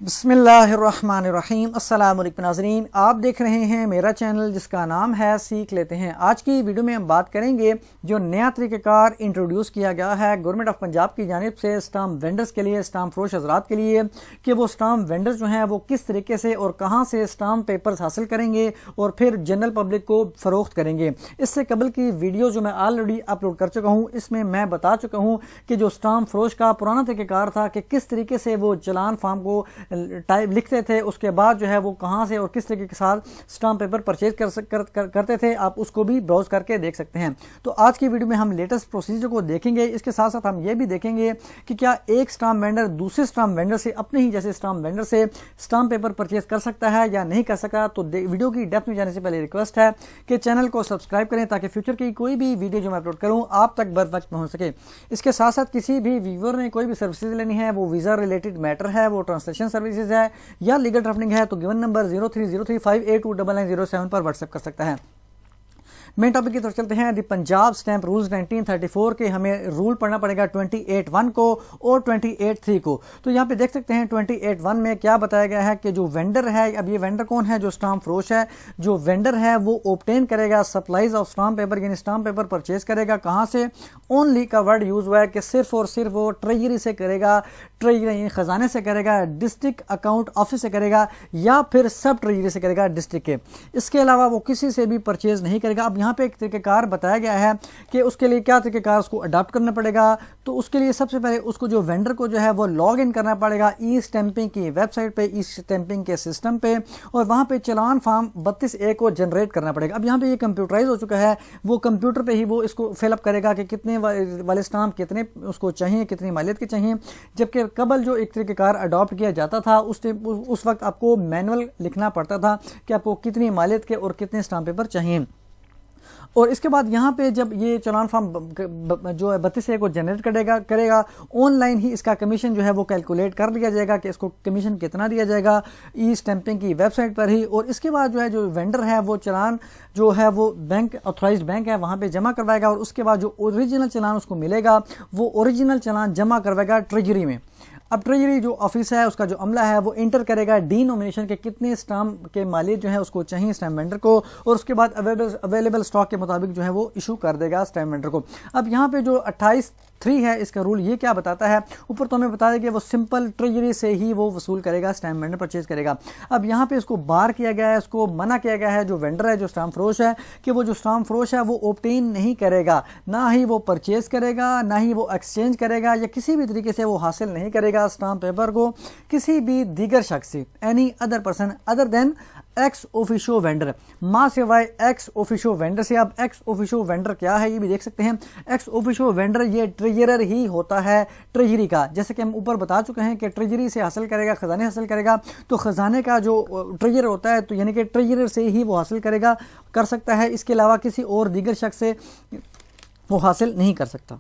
बिस्मिल्लाहिर्रहमानिर्रहीम। अस्सलाम वालेकुम नाज़रीन, आप देख रहे हैं मेरा चैनल जिसका नाम है सीख लेते हैं। आज की वीडियो में हम बात करेंगे जो नया तरीक़ाकार इंट्रोड्यूस किया गया है गवर्नमेंट ऑफ पंजाब की जानिब से स्टाम्प वेंडर्स के लिए, स्टाम्प फरोश हज़रात के लिए, कि वो स्टाम्प वेंडर्स जो हैं वो किस तरीके से और कहाँ से स्टाम्प पेपर्स हासिल करेंगे और फिर जनरल पब्लिक को फ़रोख्त करेंगे। इससे कबल की वीडियो जो मैं ऑलरेडी अपलोड कर चुका हूँ, इसमें मैं बता चुका हूँ कि जो स्टाम्प फरोश का पुराना तरीक़ाकार था कि किस तरीके से वो चलान फार्म को टाइप लिखते थे, उसके बाद जो है वो कहाँ से और किस तरीके के साथ स्टाम्प पेपर परचेज करते थे, आप उसको भी ब्राउज करके देख सकते हैं। तो आज की वीडियो में हम लेटेस्ट प्रोसीजर को देखेंगे। इसके साथ साथ हम ये भी देखेंगे कि क्या एक स्टाम्प वेंडर दूसरे स्टाम्प वेंडर से, अपने ही जैसे स्टाम्प वेंडर से स्टाम्प पेपर परचेज कर सकता है या नहीं कर सकता। तो वीडियो की डेप्थ में जाने से पहले रिक्वेस्ट है कि चैनल को सब्सक्राइब करें ताकि फ्यूचर की कोई भी वीडियो जो मैं अपलोड करूँ आप तक बर वक्त पहुँच सके। इसके साथ साथ किसी भी व्यूअर ने कोई भी सर्विसेज लेनी है, वो वीज़ा रिलेटेड मैटर है, वो ट्रांसलेशन सर्विसेज है या लीगल ड्राफ्टिंग है, तो गिवन नंबर 0303582997 पर व्हाट्सएप कर सकता है। मेन टॉपिक की तरफ चलते हैं। दी पंजाब स्टैंप रूल्स 1934 के हमें रूल पढ़ना पड़ेगा 28(1) को और 28(3) को। तो यहाँ पे देख सकते हैं 28(1) में क्या बताया गया है कि जो वेंडर है, अब ये वेंडर कौन है, जो स्टाम्प फरोश है, जो वेंडर है वो ऑब्टेन करेगा सप्लाईज ऑफ स्टाम्प पेपर, यानी स्टाम्प पेपर परचेज करेगा कहाँ से। ओनली का वर्ड यूज हुआ है कि सिर्फ और सिर्फ वो ट्रेजरी से करेगा, ट्रेजरी खजाने से करेगा, डिस्ट्रिक्ट अकाउंट ऑफिस से करेगा या फिर सब ट्रेजरी से करेगा डिस्ट्रिक्ट के। इसके अलावा वो किसी से भी परचेज नहीं करेगा। अब यहाँ पे एक तरीक़ाकार बताया गया है कि उसके लिए क्या तरीक़ाकार उसको अडॉप्ट करना पड़ेगा। तो उसके लिए सबसे पहले उसको जो वेंडर को जो है वो लॉग इन करना पड़ेगा ई स्टैंपिंग की वेबसाइट पे, ई स्टैंपिंग के सिस्टम पे, और वहाँ पे चलान फॉर्म 32(a) को जनरेट करना पड़ेगा। अब यहाँ पे ये कंप्यूटराइज हो चुका है, वो कंप्यूटर पे ही वो इसको फिलअप करेगा कि कितने वाले स्टाम्प कितने उसको चाहिए, कितनी मालियत के चाहिए। जबकि कबल जो एक तरीक़ाकार अडॉप्ट किया जाता था उस वक्त आपको मैनुअल लिखना पड़ता था कि आपको कितनी मालियत के और कितने स्टाम्प पेपर चाहिए। और इसके बाद यहाँ पे जब ये चलान फॉर्म जो है 32(a) को जनरेट करेगा ऑनलाइन ही इसका कमीशन जो है वो कैलकुलेट कर लिया जाएगा कि इसको कमीशन कितना दिया जाएगा ई स्टैंपिंग की वेबसाइट पर ही। और इसके बाद जो है जो वेंडर है वो चलान जो है वो बैंक, ऑथराइज्ड बैंक है, वहाँ पे जमा करवाएगा और उसके बाद जो ओरिजिनल चलान उसको मिलेगा वो ओरिजिनल चलान जमा करवाएगा ट्रेजरी में। अब ट्रेजरी जो ऑफिस है उसका जो अमला है वो इंटर करेगा डिनोमिनेशन के कितने स्टाम्प के मालिक जो है उसको चाहिए स्टैम्प वेंडर को, और उसके बाद अवेलेबल स्टॉक के मुताबिक जो है वो इशू कर देगा स्टैम्प वेंडर को। अब यहाँ पे जो 28(3) है इसका रूल ये क्या बताता है, ऊपर तो हमें बता दें कि वो सिंपल ट्रेजरी से ही वो वसूल करेगा, स्टैम्प वेंडर परचेज करेगा। अब यहाँ पे इसको बार किया गया है, इसको मना किया गया है जो वेंडर है, जो स्टाम्प फरोश है, कि वो जो स्टाम्प फरोश है वो ऑब्टेन नहीं करेगा, ना ही वो परचेज करेगा, ना ही वो एक्सचेंज करेगा या किसी भी तरीके से वो हासिल नहीं करेगा स्टाम्प पेपर को किसी भी दीगर शख्स से, any other person other than ex officio vendor, माँ सिवाय एक्स ऑफिशियो वेंडर से। अब एक्स ऑफिशियो वेंडर क्या है ये भी देख सकते हैं। एक्स ऑफिशियो वेंडर ये ट्रेजरर ही होता है ट्रेजरी का, जैसे कि हम ऊपर बता चुके हैं कि ट्रेजरी से हासिल करेगा, खजाने हासिल करेगा, तो खजाने का जो ट्रेजर होता है तो यानी कि ट्रेजरर से ही वो हासिल कर सकता है, इसके अलावा किसी और दीगर शख्स से वो हासिल नहीं कर सकता।